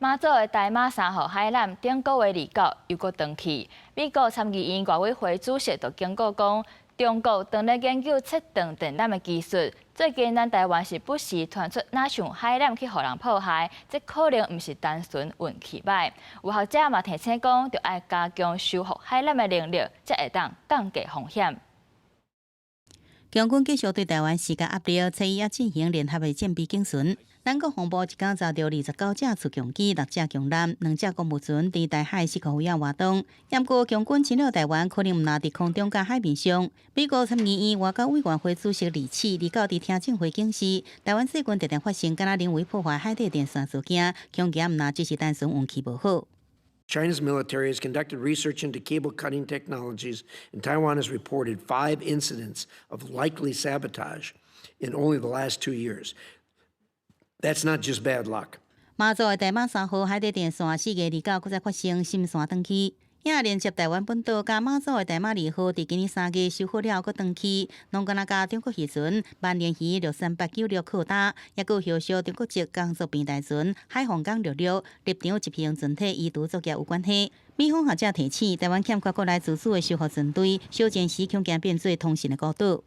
马祖的大马3号海缆顶个月29又搁断去。美国参议院外委会主席就警告讲，中国正在研究测定电缆的技术。最近咱台湾是不时传出哪像海缆去互人破坏，这可能毋是单纯运气歹。有学者嘛提醒讲，着爱加强修复海缆的能力，才会当降低风险。中军继续对台湾施加压力，初一也进行联合的舰备警巡。咱国防部一天查到29架驱强机、6架强艦、2架公务船伫台海适合有活动。验过共军侵略台湾，可能毋拿伫空中甲海面上。美国参议院外交委员会主席李启29伫听证会警示，台湾水军常常发生敢若人为破坏海底电线事件，恐惊毋那只是单纯运气无好。China's military has conducted research into cable cutting technologies, and Taiwan has reported 5 incidents of likely sabotage in only the last 2 years. That's not just bad luck. 马祖的大马3号海底电线4月29搁再发生心线断去，也连接台湾本岛甲马祖的大马2号伫今年3月修复了搁断去，拢敢若甲中国渔船万年鱼63896靠打，也搁后续中国籍工作平台船海防港66立场一批船体移除作业有关系。美方学者提醒，台湾欠缺国内自主的修复船队，小舰时恐惊变做通讯的孤岛。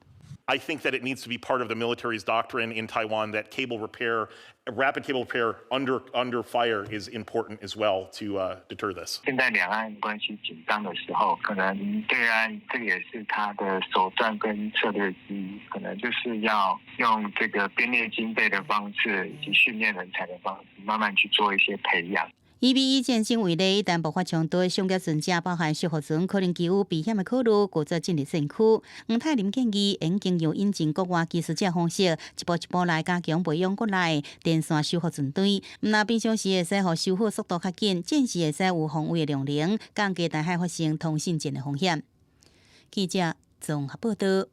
I think that it needs to be part of the military's doctrine in Taiwan that cable repair, rapid cable repair under fire is important as well to deter this. 现在两岸关系紧张的时候，可能对岸这个也是他的手段跟策略之一，可能就是要用这个编列经费的方式以及训练人才的方式，慢慢去做一些培养。以美伊战争为例，一旦爆发冲突，上级船只包含修复船，可能具有避险的考虑，故作进入戦區。黃泰林建議，應經由引進國外技術者方式，一步一步來加強培養國內電線修復船隊。毋但平常時會使互修復速度較緊，戰時會使有防衛的量能，降低台海發生通信戰的風險。記者綜合報道。